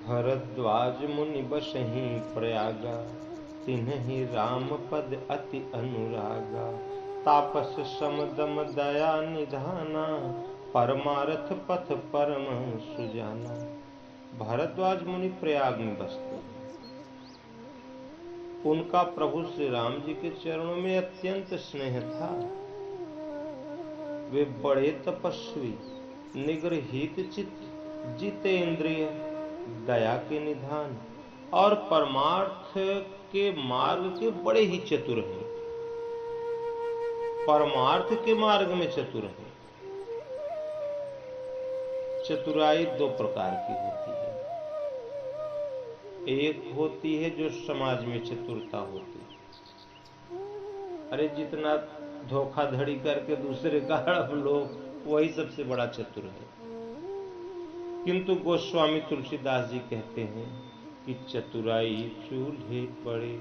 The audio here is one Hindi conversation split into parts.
भरद्वाज मुनि बसहि प्रयागा, तिन्हि राम पद अति अनुरागा। तापस समदम दया निधाना, परमारथ पथ परम सुजाना। भरद्वाज मुनि प्रयाग में बसते हैं। उनका प्रभु श्री राम जी के चरणों में अत्यंत स्नेह था। वे बड़े तपस्वी, निगृहीत चित्त, जितेंद्रिय, दया के निधान और परमार्थ के मार्ग के बड़े ही चतुर हैं। परमार्थ के मार्ग में चतुर हैं। चतुराई दो प्रकार की होती है। एक होती है जो समाज में चतुरता होती है। अरे जितना धोखाधड़ी करके दूसरे का हड़प लो, वही सबसे बड़ा चतुर है। किंतु गोस्वामी तुलसीदास जी कहते हैं कि चतुराई चूल्हे पड़े,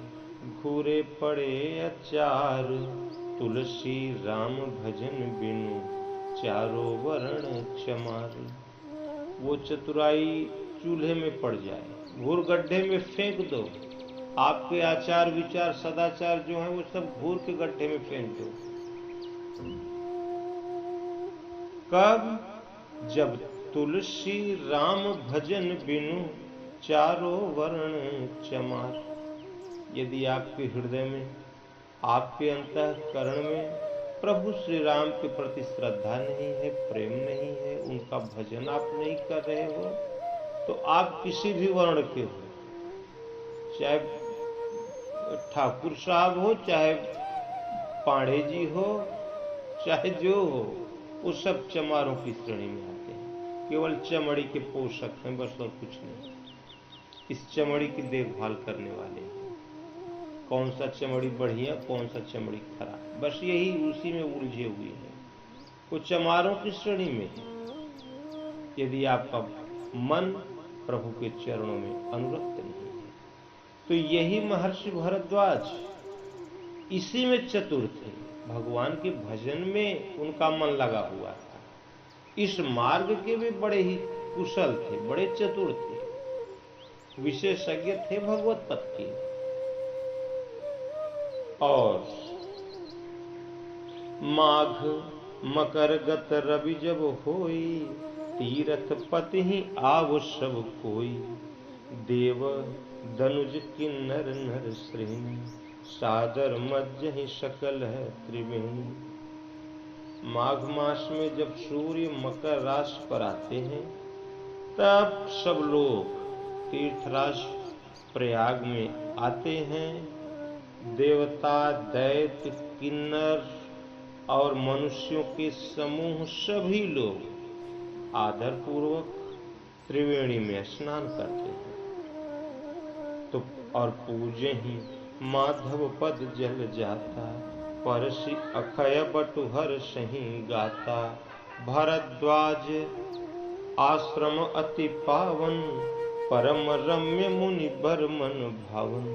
घूरे पड़े अचार। तुलसी राम भजन बिनु, चारों वर्ण चमार। वो चतुराई चूल्हे में पड़ जाए, घूर गड्ढे में फेंक दो। आपके आचार विचार सदाचार जो है वो सब घूर के गड्ढे में फेंक दो। कब? जब तुलसी राम भजन बिनु, चारों वर्ण चमार। यदि आपके हृदय में, आपके अंतःकरण में प्रभु श्री राम के प्रति श्रद्धा नहीं है, प्रेम नहीं है, उनका भजन आप नहीं कर रहे हो, तो आप किसी भी वर्ण के हो, चाहे ठाकुर साहब हो, चाहे पांडे जी हो, चाहे जो हो, वो सब चमारों की श्रेणी में आते हैं। केवल चमड़ी के पोषक हैं बस, और कुछ नहीं। इस चमड़ी की देखभाल करने वाले हैं। कौन सा चमड़ी बढ़िया, कौन सा चमड़ी खराब, बस यही उसी में उलझे हुए हैं। वो चमारों की श्रेणी में है। यदि आपका मन प्रभु के चरणों में अनुरक्त नहीं है, तो यही महर्षि भरद्वाज इसी में चतुर थे। भगवान के भजन में उनका मन लगा हुआ था। इस मार्ग के वे बड़े ही कुशल थे, बड़े चतुर थे, विशेषज्ञ थे भगवत पद के। और माघ मकर गत रवि जब होई, तीरथ पति ही आव सब कोई। देव दनुज किन्नर नर श्रेणी, सादर मज्जहि सकल है त्रिवेणी। माघ मास में जब सूर्य मकर राशि पर आते हैं, तब सब लोग तीर्थराज प्रयाग में आते हैं। देवता, दैत्य, किन्नर और मनुष्यों के समूह सभी लोग आदर पूर्वक त्रिवेणी में स्नान करते हैं। तो और पूजे ही माधव पद जल जाता, परसि अखय बटुहर सही गाता। भरद्वाज आश्रम अति पावन, परम रम्य मुनि बर मन भावन।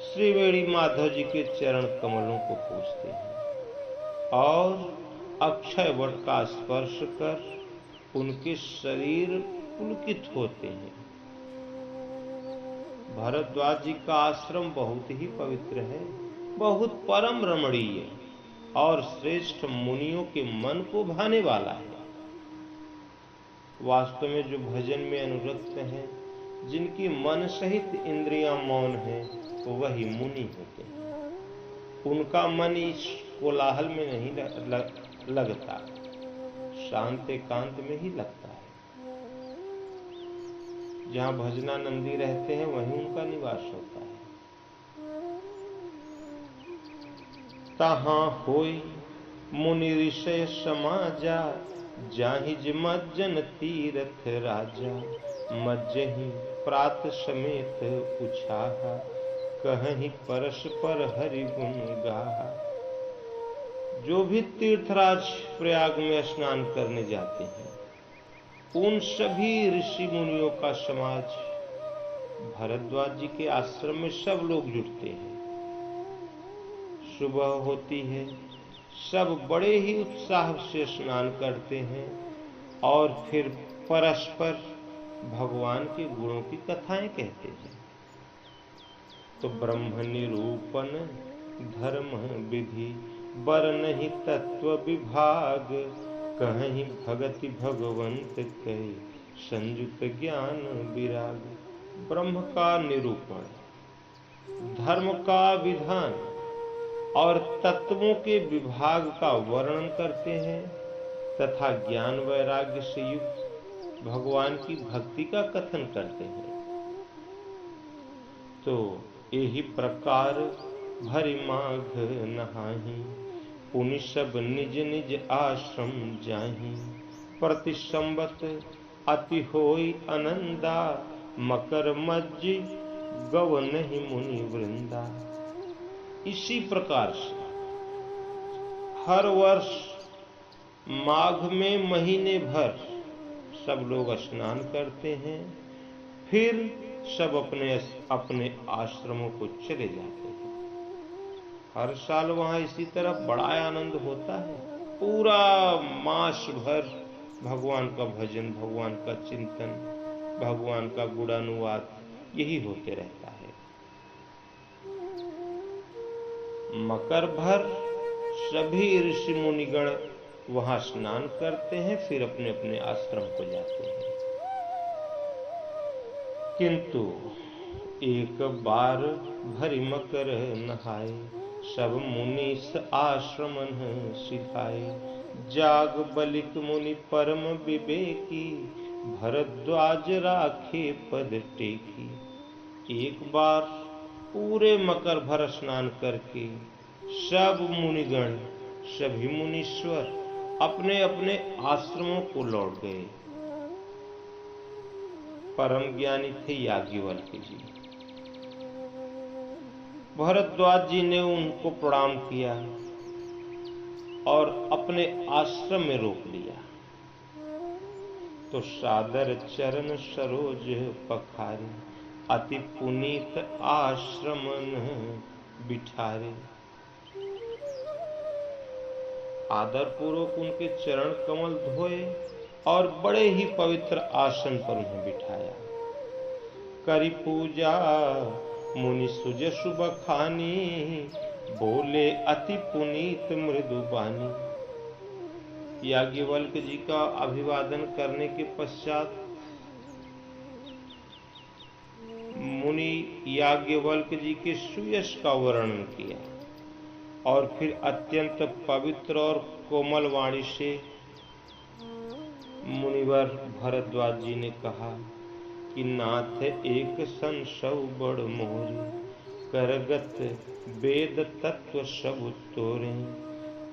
श्रीवेणी माधव जी के चरण कमलों को पूजते हैं और अक्षय वट का स्पर्श कर उनके शरीर पुलकित होते हैं। भरद्वाज जी का आश्रम बहुत ही पवित्र है, बहुत परम रमणीय और श्रेष्ठ मुनियों के मन को भाने वाला है। वास्तव में जो भजन में अनुरक्त हैं, जिनकी मन सहित इंद्रियां मौन हैं, तो वही मुनि होते हैं। उनका मन इस कोलाहल में नहीं लगता, शांत एकांत में ही लगता है। जहाँ भजनानंदी रहते हैं वहीं उनका निवास होता है। तहाँ होई मुनि ऋषय समाजा, जाहिज मज्जन तीरथ राजा। मज्जहि प्रात समेत उछाहा, कहीं परस्पर हरि गुण गाहा। जो भी तीर्थराज प्रयाग में स्नान करने जाते हैं, उन सभी ऋषि मुनियों का समाज भरद्वाज जी के आश्रम में सब लोग जुटते हैं। सुबह होती है, सब बड़े ही उत्साह से स्नान करते हैं और फिर परस्पर भगवान के गुणों की कथाएं कहते हैं। तो ब्रह्म निरूपण धर्म विधि बरनहि तत्व विभाग, कहीं भगति भगवंत कहे संयुत ज्ञान विराग। ब्रह्म का निरूपण, धर्म का विधान और तत्वों के विभाग का वर्णन करते हैं तथा ज्ञान वैराग्य से युक्त भगवान की भक्ति का कथन करते हैं। तो यही प्रकार भरी माघ नहाही, पुनि सब निज निज आश्रम जाही। प्रति संवत अति होई आनंदा, मकर मज्ज गव नहीं मुनि वृंदा। इसी प्रकार से हर वर्ष माघ में महीने भर सब लोग स्नान करते हैं, फिर सब अपने अपने आश्रमों को चले जाते हैं। हर साल वहां इसी तरह बड़ा आनंद होता है। पूरा मास भर भगवान का भजन, भगवान का चिंतन, भगवान का गुणानुवाद यही होते रहता है। मकर भर सभी ऋषि मुनिगण वहां स्नान करते हैं, फिर अपने अपने आश्रम को जाते हैं। किंतु एक बार भरी मकर नहाए, सब मुनि आश्रमन सिखाए। जाग बलिक मुनि परम विवेकी, भरद्वाज राखे पद टेकी। एक बार पूरे मकर भर स्नान करके सब मुनिगण, सभी मुनीश्वर अपने अपने आश्रमों को लौट गए। परम ज्ञानी थे याज्ञवल्क्य जी। भरद्वाज जी ने उनको प्रणाम किया और अपने आश्रम में रोक लिया। तो सादर चरण सरोज पखारे, अति पुनीत आश्रमन बिठारे। आदर पूर्वक उनके चरण कमल धोए और बड़े ही पवित्र आसन पर उन्हें बिठाया। करी पूजा मुनि सुजसु बखानी, बोले अति पुनीत मृदु बानी। याज्ञवल्क्य जी का अभिवादन करने के पश्चात मुनि याज्ञवल्क्य जी के सुयश का वर्णन किया और फिर अत्यंत पवित्र और कोमल वाणी से मुनिवर भरद्वाज जी ने कहा कि नाथ एक संशय बड़ मोरी, करगत वेद तत्व सब तोरे।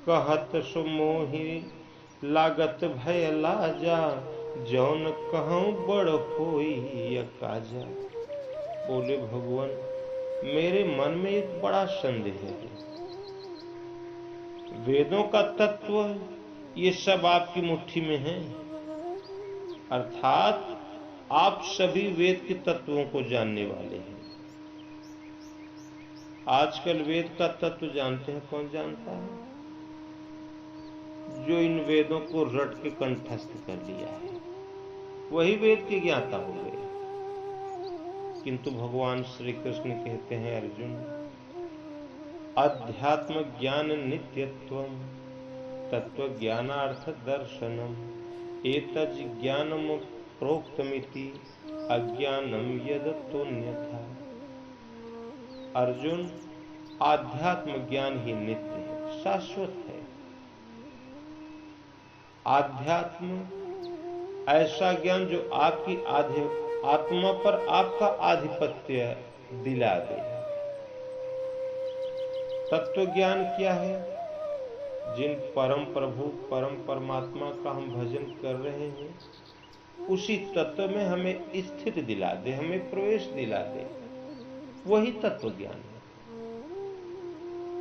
कहत सो मोहि लागत भय लाजा, जौन कहूँ बड़ होई यकाजा। बोले भगवान, मेरे मन में एक बड़ा संदेह है। वेदों का तत्व ये सब आपकी मुट्ठी में है, अर्थात आप सभी वेद के तत्वों को जानने वाले हैं। आजकल वेद का तत्व जानते हैं कौन जानता है? जो इन वेदों को रट के कंठस्थ कर लिया है, वही वेद के ज्ञाता हो गए। किंतु भगवान श्री कृष्ण कहते हैं, अर्जुन, अध्यात्म ज्ञान नित्यत्वम तत्व ज्ञानार्थ दर्शनम, एतज ज्ञानम प्रोक्तमिति अज्ञानम यदतोन्यथा। अर्जुन, आध्यात्म ज्ञान ही नित्य है, शाश्वत है। आध्यात्म ऐसा ज्ञान जो आपकी आत्मा पर आपका आधिपत्य दिला दे। तत्व ज्ञान क्या है? जिन परम प्रभु परम परमात्मा का हम भजन कर रहे हैं, उसी तत्व में हमें स्थिति दिला दे, हमें प्रवेश दिला दे, वही तत्व ज्ञान है।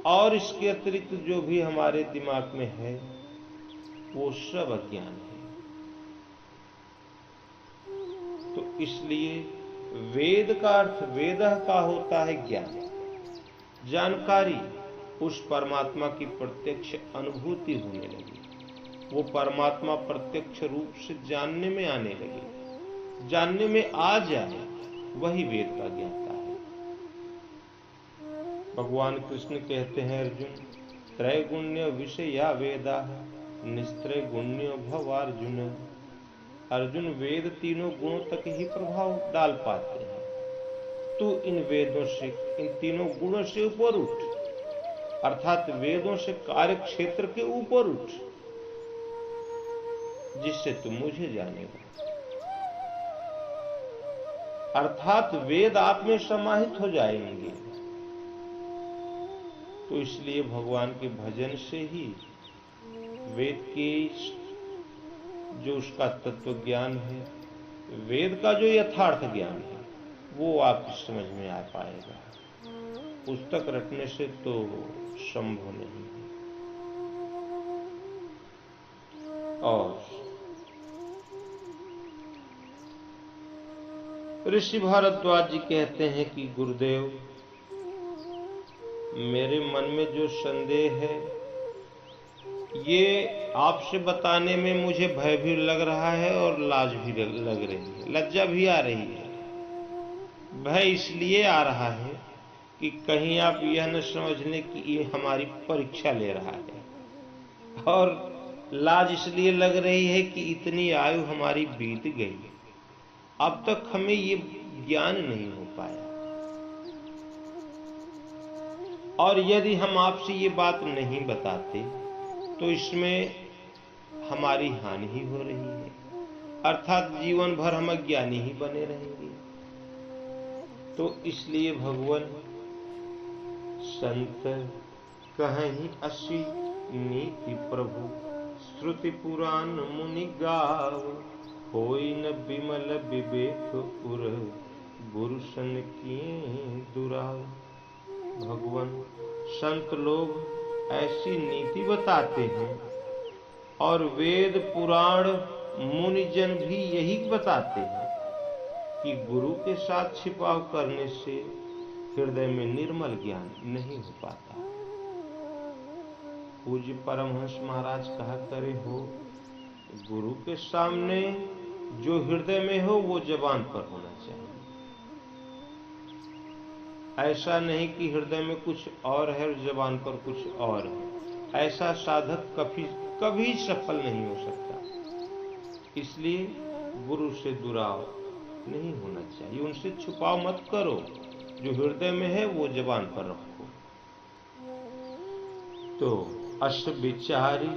और इसके अतिरिक्त जो भी हमारे दिमाग में है वो सब अज्ञान है। तो इसलिए वेद का अर्थ, वेदः का होता है ज्ञान, जानकारी। उस परमात्मा की प्रत्यक्ष अनुभूति होने लगी, वो परमात्मा प्रत्यक्ष रूप से जानने में आने लगे। जानने में आ जाए, वही वेद का ज्ञाता है। भगवान कृष्ण कहते हैं, अर्जुन त्रैगुण्य विषया वेदा निस्त्रैगुण्यो भवार्जुन। अर्जुन, वेद तीनों गुणों तक ही प्रभाव डाल पाते हैं। तू इन वेदों से, इन तीनों गुणों से ऊपर उठ, अर्थात वेदों से कार्य क्षेत्र के ऊपर उठ, जिससे तू मुझे जानेगा। अर्थात वेद आप में समाहित हो जाएंगे। तो इसलिए भगवान के भजन से ही वेद की जो उसका तत्व ज्ञान है, वेद का जो यथार्थ ज्ञान है, वो आपकी समझ में आ पाएगा। पुस्तक रटने से तो संभव नहीं है। और ऋषि भारद्वाज जी कहते हैं कि गुरुदेव, मेरे मन में जो संदेह है, ये आपसे बताने में मुझे भय भी लग रहा है और लाज भी लग रही है, लज्जा भी आ रही है। भय इसलिए आ रहा है कि कहीं आप यह न समझ लें कि ये हमारी परीक्षा ले रहा है, और लाज इसलिए लग रही है कि इतनी आयु हमारी बीत गई, अब तक हमें ये ज्ञान नहीं हो पाया, और यदि हम आपसे ये बात नहीं बताते तो इसमें हमारी हानि ही हो रही है, अर्थात जीवन भर हम अज्ञानी ही बने रहेंगे। तो इसलिए भगवान संत कहीं असी नीति प्रभु, श्रुति पुराण मुनि गाव, होई न विमल विवेक उर, गुरु सन किए दुराव। भगवान संत लोग ऐसी नीति बताते हैं, और वेद पुराण मुनिजन भी यही बताते हैं कि गुरु के साथ छिपाव करने से हृदय में निर्मल ज्ञान नहीं हो पाता। पूज्य परमहंस महाराज कहा करे हो, गुरु के सामने जो हृदय में हो वो जबान पर होना चाहिए। ऐसा नहीं कि हृदय में कुछ और है और जबान पर कुछ और है। ऐसा साधक कभी सफल नहीं हो सकता। इसलिए गुरु से दुराव नहीं होना चाहिए, उनसे छुपाव मत करो, जो हृदय में है वो जबान पर रखो। तो अस विचारी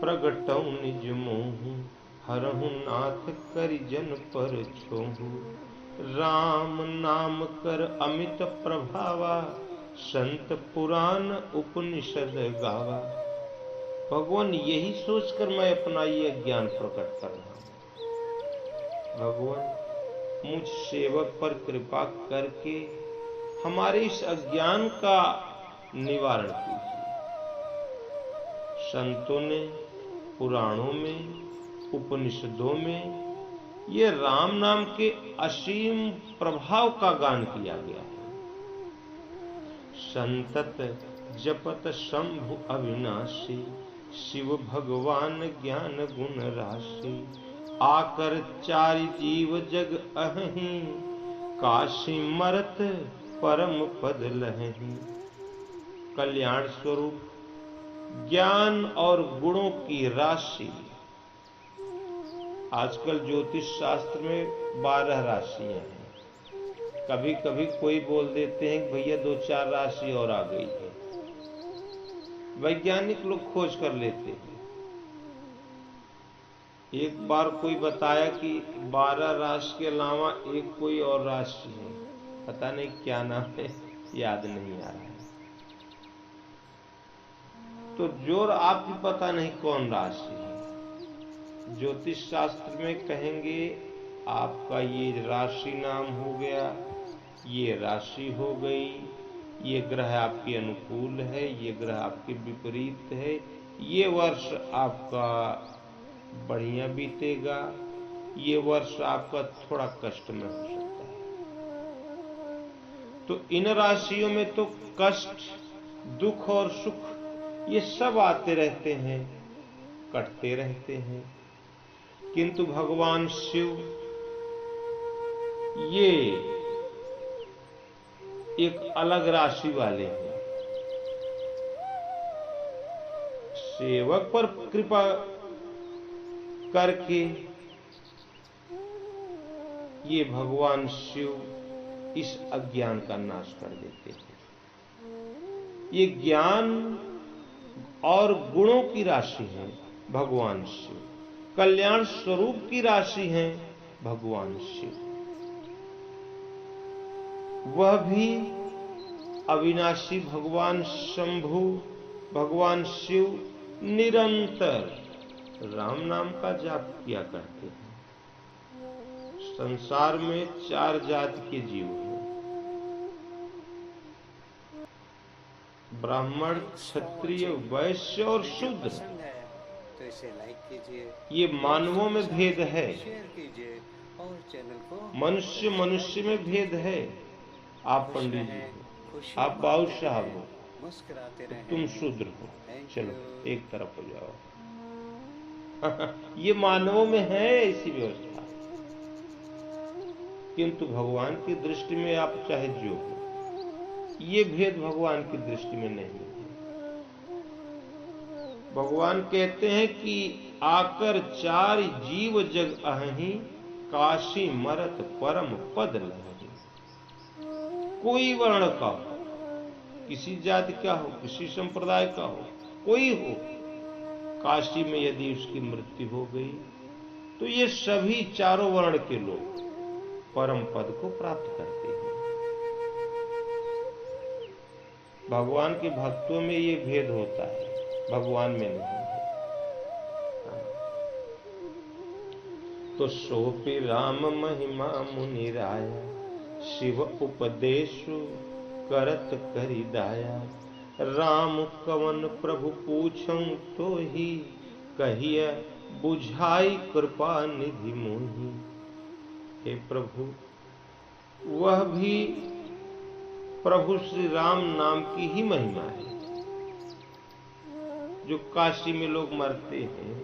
प्रगटौ निज मोहु, हरहु नाथ करि जन पर छोहु, राम नाम कर अमित प्रभावा, संत पुराण उपनिषद गावा। भगवान, यही सोचकर मैं अपना ये ज्ञान प्रकट कर रहा हूं। भगवान, मुझ सेवक पर कृपा करके हमारे इस अज्ञान का निवारण कीजिए। संतों ने पुराणों में, उपनिषदों में ये राम नाम के असीम प्रभाव का गान किया गया है। संतत जपत शंभु अविनाशी, शिव भगवान ज्ञान गुण राशि, आकर चारि जीव जग अहि, काशी मरत परम पद लहि। कल्याण स्वरूप ज्ञान और गुणों की राशि। आजकल ज्योतिष शास्त्र में 12 राशियां हैं। कभी कभी कोई बोल देते हैं कि भैया 2-4 राशि और आ गई है। वैज्ञानिक लोग खोज कर लेते हैं। एक बार कोई बताया कि 12 राशि के अलावा एक कोई और राशि है, पता नहीं क्या नाम है, याद नहीं आ रहा है। तो जोर आपको पता नहीं कौन राशि है। ज्योतिष शास्त्र में कहेंगे आपका ये राशि नाम हो गया, ये राशि हो गई, ये ग्रह आपके अनुकूल है, ये ग्रह आपके विपरीत है, ये वर्ष आपका बढ़िया बीतेगा, ये वर्ष आपका थोड़ा कष्ट में हो सकता है। तो इन राशियों में तो कष्ट, दुख और सुख ये सब आते रहते हैं, कटते रहते हैं। किंतु भगवान शिव ये एक अलग राशि वाले हैं। सेवक पर कृपा करके ये भगवान शिव इस अज्ञान का नाश कर देते हैं। ये ज्ञान और गुणों की राशि है भगवान शिव, कल्याण स्वरूप की राशि है भगवान शिव। वह भी अविनाशी भगवान शंभु भगवान शिव निरंतर राम नाम का जाप किया करते हैं। संसार में 4 जाति के जीव हैं, ब्राह्मण, क्षत्रिय, वैश्य और शूद्र। तो इसे लाइक कीजिए। ये मानवों में भेद है, शेयर कीजिए और चैनल को मनुष्य मनुष्य में भेद है। आप पंडित जी हो, आप बाबू साहब हो, मुस्कुराते रहे, तुम शूद्र हो, चलो एक तरफ हो जाओ। ये मानवों में है ऐसी व्यवस्था, किंतु भगवान की दृष्टि में आप चाहे जो हो, ये भेद भगवान की दृष्टि में नहीं है। भगवान कहते हैं कि आकर 4 जीव जग अहि, काशी मरत परम पद लहि। कोई वर्ण का हो, किसी जाति का हो, किसी संप्रदाय का हो, कोई हो, काशी में यदि उसकी मृत्यु हो गई तो ये सभी 4 वर्ण के लोग परम पद को प्राप्त करते हैं। भगवान के भक्तों में ये भेद होता है, भगवान में नहीं है। तो सोपि राम महिमा मुनि राया, शिव उपदेशु करत करि दाया। राम कवन प्रभु पूछऊं तो ही, कहिए बुझाई कृपा निधि मोहि। हे प्रभु, वह भी प्रभु श्री राम नाम की ही महिमा है। जो काशी में लोग मरते हैं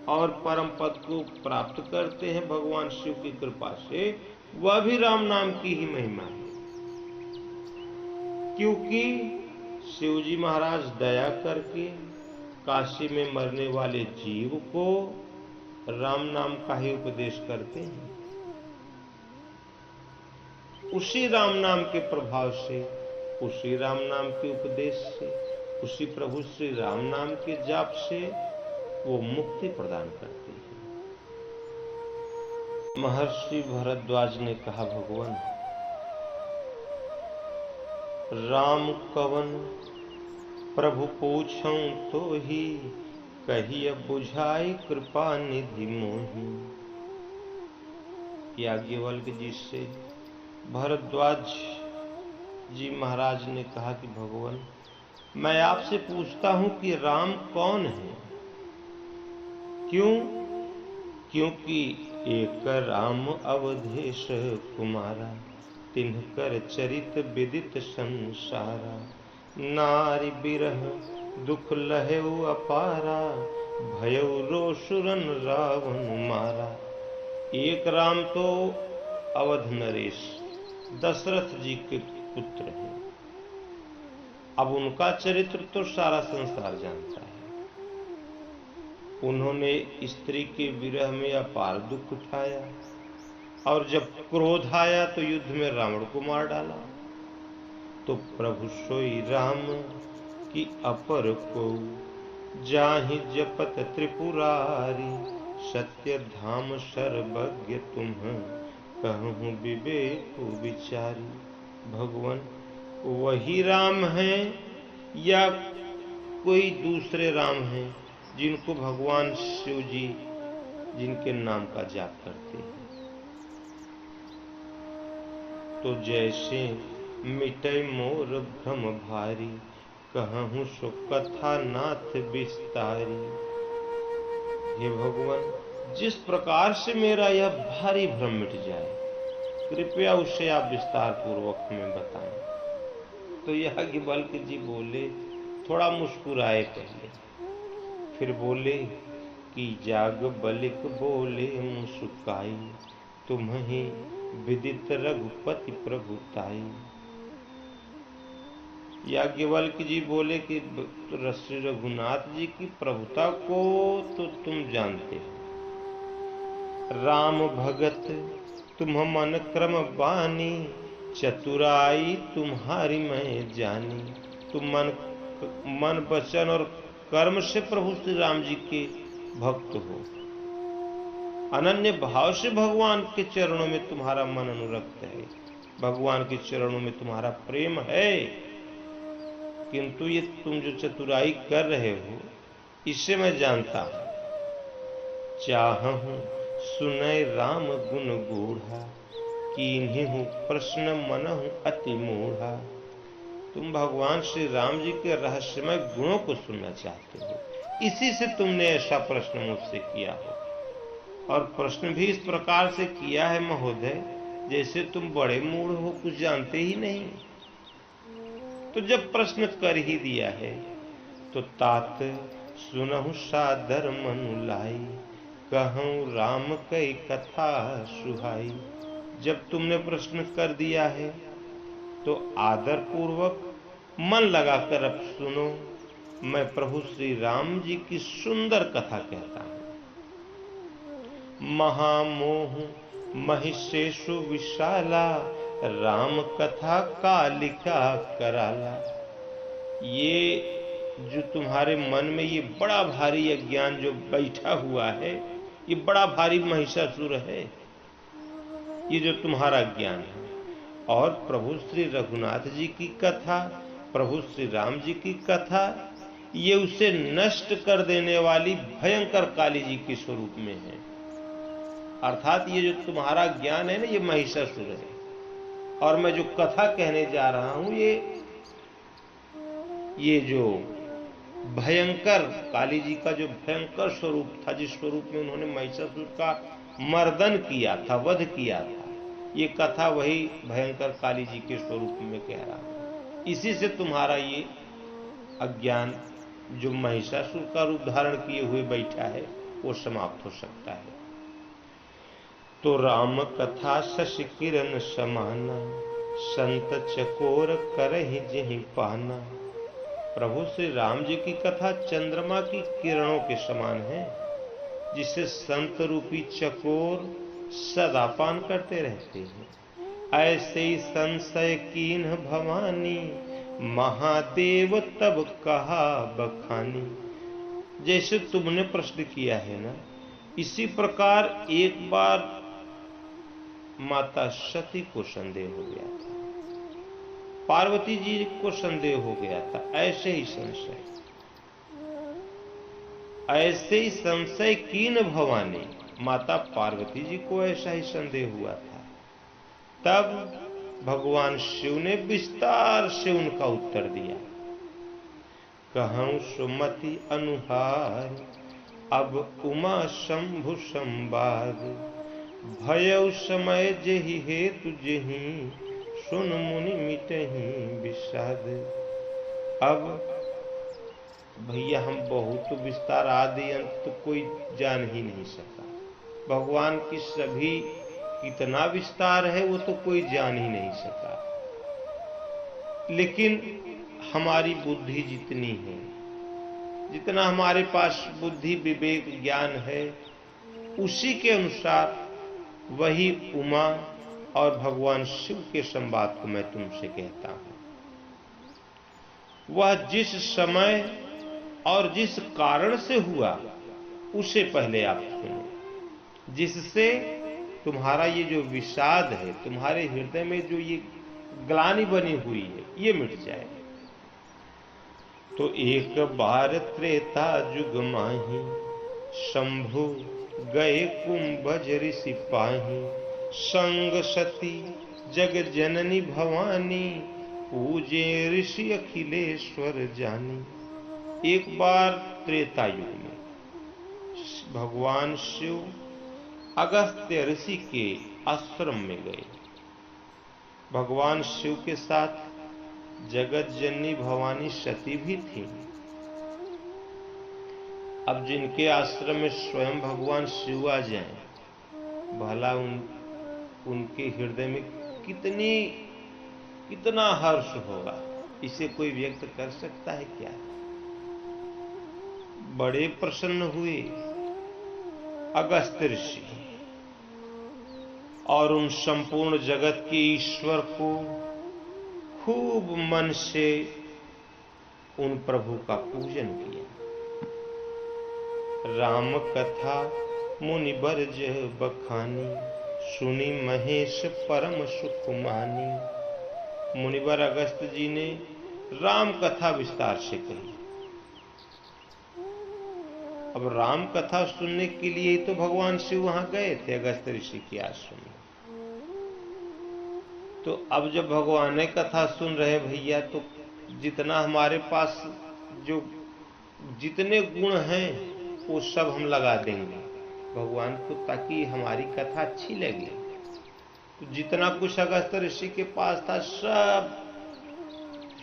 और परम पद को प्राप्त करते हैं भगवान शिव की कृपा से, वह भी राम नाम की ही महिमा है। क्योंकि शिव जी महाराज दया करके काशी में मरने वाले जीव को राम नाम का ही उपदेश करते हैं। उसी राम नाम के प्रभाव से, उसी राम नाम के उपदेश से, उसी प्रभु श्री राम नाम के जाप से वो मुक्ति प्रदान करते हैं। महर्षि भरद्वाज ने कहा, भगवान राम कवन प्रभु पूछऊं तो ही, कहिए बुझाई कृपा निधि मोहि। याज्ञवल्क्य जी से भरद्वाज जी महाराज ने कहा कि भगवान, मैं आपसे पूछता हूं कि राम कौन है। क्यों? क्योंकि एक राम अवधेश कुमारा, तिनकर चरित विदित संसारा। नारी बिरह दुख लहेउ अपारा, भयउ रोसुरन रावण मारा। एक राम तो अवध नरेश दशरथ जी के पुत्र हैं। अब उनका चरित्र तो सारा संसार जानता है। उन्होंने स्त्री के विरह में अपार दुख उठाया और जब क्रोध आया तो युद्ध में रावण को मार डाला। तो प्रभु सोई राम की अपर को, जाहि जपत त्रिपुरारी। सत्य धाम सर्वज्ञ तुम, कहूँ विवेक विचारी। भगवान वही राम हैं या कोई दूसरे राम हैं जिनको भगवान शिव जी जिनके नाम का जाप करते हैं। तो जैसे मिटै मोर भ्रम भारी, कहूँ सो कथा नाथ विस्तारी। हे भगवान, जिस प्रकार से मेरा यह भारी भ्रम मिट जाए, कृपया उसे आप विस्तार पूर्वक हमें बताएं। तो याज्ञवल्क्य जी बोले, थोड़ा मुस्कुराए पहले, फिर बोले कि जाग बलिक बोले मुस्काई। तुम्हि विदित रघुपति प्रभुताई। याज्ञवल्क्य जी बोले कि श्री रघुनाथ जी की प्रभुता को तो तुम जानते हो। राम भगत तुम मन क्रम बानी, चतुराई तुम्हारी मैं जानी। तुम मन वचन और कर्म से प्रभु श्री राम जी के भक्त हो। अनन्य भाव से भगवान के चरणों में तुम्हारा मन अनुरक्त है, भगवान के चरणों में तुम्हारा प्रेम है। किंतु ये तुम जो चतुराई कर रहे हो, इससे मैं जानता हूं। चाहूं सुनय राम गुण गूढ़ा, कीन्हु प्रश्न मनहु अति मूढ़ा। तुम भगवान श्री राम जी के रहस्यमय गुणों को सुनना चाहते हो, इसी से तुमने ऐसा प्रश्न मुझसे किया हो। और प्रश्न भी इस प्रकार से किया है महोदय, जैसे तुम बड़े मूढ़ हो, कुछ जानते ही नहीं। तो जब प्रश्न कर ही दिया है तो तात सुनहु सादर मनु लाई, कहूं राम कई कथा सुहाई। जब तुमने प्रश्न कर दिया है तो आदर पूर्वक मन लगाकर अब सुनो, मैं प्रभु श्री राम जी की सुंदर कथा कहता हूं। महामोह महिषेषु विशाला, राम कथा कालिका कराला। ये जो तुम्हारे मन में ये बड़ा भारी अज्ञान जो बैठा हुआ है, ये बड़ा भारी महिषासुर है, ये जो तुम्हारा ज्ञान है। और प्रभु श्री रघुनाथ जी की कथा, प्रभु श्री राम जी की कथा, ये उसे नष्ट कर देने वाली भयंकर काली जी के स्वरूप में है। अर्थात ये जो तुम्हारा ज्ञान है ना, ये महिषासुर है। और मैं जो कथा कहने जा रहा हूं, ये जो भयंकर काली जी का जो भयंकर स्वरूप था, जिस स्वरूप में उन्होंने महिषासुर का मर्दन किया था, वध किया था, ये कथा वही भयंकर काली जी के स्वरूप में कह रहा हूं। इसी से तुम्हारा ये अज्ञान जो महिषासुर का रूप धारण किए हुए बैठा है, वो समाप्त हो सकता है। तो राम कथा शशि किरण समाना, संत चकोर करहि जेहि पाना। प्रभु श्री राम जी की कथा चंद्रमा की किरणों के समान है, जिसे संत रूपी चकोर सदा पान करते रहते हैं। ऐसे ही संशय कीन्ह भवानी, महादेव तब कहा बखानी। जैसे तुमने प्रश्न किया है ना, इसी प्रकार एक बार माता सती को संदेह हो गया था, पार्वती जी को संदेह हो गया था। ऐसे ही संशय कीन भवानी, माता पार्वती जी को ऐसा ही संदेह हुआ था। तब भगवान शिव ने विस्तार से उनका उत्तर दिया। कहूं सुमति अनुहार, अब उमा शंभु संवाद। भयउ समय जेहि हेतु जेहि, सुन मुनि मिटहि विषाद। अब भैया हम बहुत विस्तार आदि अंत तो कोई जान ही नहीं सका। भगवान की सभी कितना विस्तार है वो तो कोई जान ही नहीं सका। लेकिन हमारी बुद्धि जितनी है, जितना हमारे पास बुद्धि विवेक ज्ञान है, उसी के अनुसार वही उमा और भगवान शिव के संवाद को मैं तुमसे कहता हूं। वह जिस समय और जिस कारण से हुआ, उसे पहले आप सुनो, जिससे तुम्हारा ये जो विषाद है, तुम्हारे हृदय में जो ये ग्लानि बनी हुई है, ये मिट जाए। तो एक बार त्रेता जुग माही, शंभु गए कुंभज ऋषि पाही। संग सती जग जननी भवानी, पूजे ऋषि अखिलेश्वर जानी। एक बार त्रेता युग में भगवान शिव अगस्त्य ऋषि के आश्रम में गए। भगवान शिव के साथ जगत जननी भवानी सती भी थी। अब जिनके आश्रम में स्वयं भगवान शिव आ जाएं, भला उनके हृदय में कितना हर्ष होगा, इसे कोई व्यक्त कर सकता है क्या? बड़े प्रसन्न हुए अगस्त्य ऋषि और उन संपूर्ण जगत के ईश्वर को खूब मन से उन प्रभु का पूजन किया। राम कथा मुनि बरज बखानी, सुनी महेश परम सुख मानी। मुनिवर अगस्त्य जी ने राम कथा विस्तार से कही। अब राम कथा सुनने के लिए तो भगवान शिव वहां गए थे अगस्त्य ऋषि के आश्रम में। तो अब जब भगवान ने कथा सुन रहे भैया, तो जितना हमारे पास जो जितने गुण हैं वो सब हम लगा देंगे भगवान को, ताकि हमारी कथा अच्छी लगे। तो जितना कुछ अगस्त्य ऋषि के पास था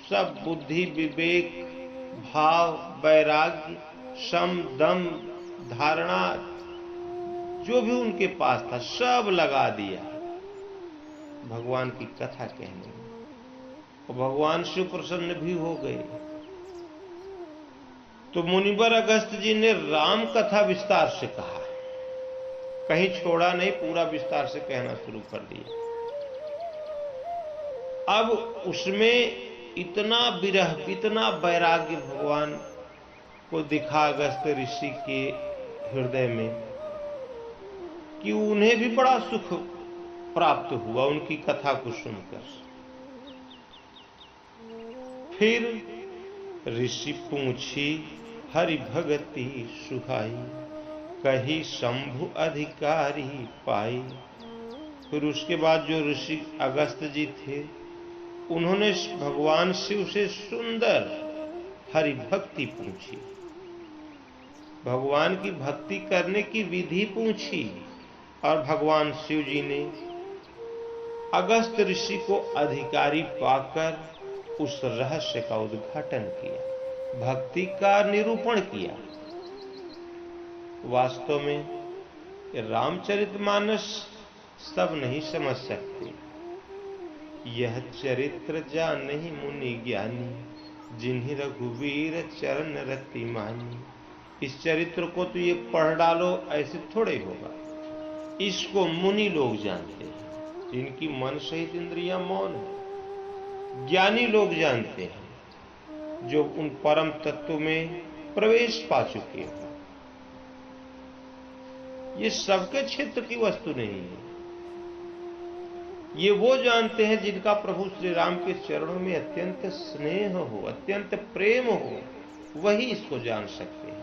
सब बुद्धि, विवेक, भाव, वैराग्य, सम, दम, धारणा, जो भी उनके पास था सब लगा दिया भगवान की कथा कहने में। और भगवान शिव प्रसन्न भी हो गए। तो मुनिवर अगस्त्य जी ने राम कथा विस्तार से कहा, कहीं छोड़ा नहीं, पूरा विस्तार से कहना शुरू कर दिया। अब उसमें इतना विरह, इतना वैराग्य भगवान को दिखा अगस्त्य ऋषि के हृदय में कि उन्हें भी बड़ा सुख प्राप्त हुआ उनकी कथा को सुनकर। फिर ऋषि पूछी हरि भगति सुहाई, कही शंभु अधिकारी पाई। फिर उसके बाद जो ऋषि अगस्त्य जी थे उन्होंने भगवान शिव से सुंदर हरि भक्ति पूछी, भगवान की भक्ति करने की विधि पूछी। और भगवान शिव जी ने अगस्त्य ऋषि को अधिकारी पाकर उस रहस्य का उद्घाटन किया, भक्ति का निरूपण किया। वास्तव में रामचरितमानस सब नहीं समझ सकते। यह चरित्र जानहि मुनि ज्ञानी, जिन्हि रघुवीर चरण रति मानी। इस चरित्र को तो ये पढ़ डालो ऐसे थोड़े होगा, इसको मुनि लोग जानते हैं जिनकी मन सहित इंद्रियां मौन है। ज्ञानी लोग जानते हैं जो उन परम तत्व में प्रवेश पा चुके हैं। ये सबके क्षेत्र की वस्तु नहीं है। ये वो जानते हैं जिनका प्रभु श्री राम के चरणों में अत्यंत स्नेह हो, अत्यंत प्रेम हो, वही इसको जान सकते हैं।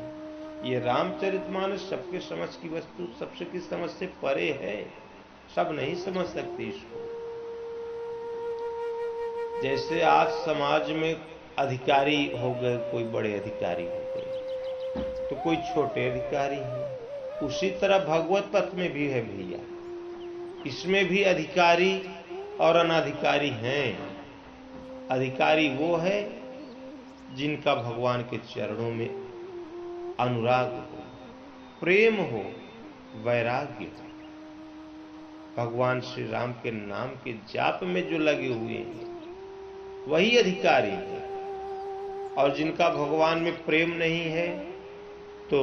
ये रामचरितमानस सबके समझ की वस्तु, सबकी समझ से परे है, सब नहीं समझ सकते इसको। जैसे आज समाज में अधिकारी हो गए, कोई बड़े अधिकारी हो गए तो कोई छोटे अधिकारी हैं, उसी तरह भगवत पथ में भी है भैया। इसमें भी अधिकारी और अनाधिकारी हैं। अधिकारी वो है जिनका भगवान के चरणों में अनुराग हो, प्रेम हो, वैराग्य हो, भगवान श्री राम के नाम के जाप में जो लगे हुए हैं वही अधिकारी है। और जिनका भगवान में प्रेम नहीं है तो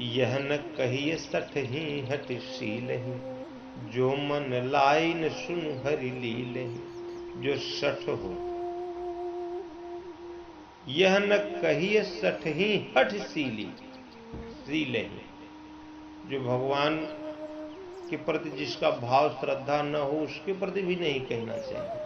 यह न कहिए सठ ही हट शीलहि, जो मन लाई न सुन हरि लीलहि। जो सठ हो, यह न कहिए सठ ही हठ शीलहि, जो भगवान के प्रति जिसका भाव श्रद्धा न हो उसके प्रति भी नहीं कहना चाहिए।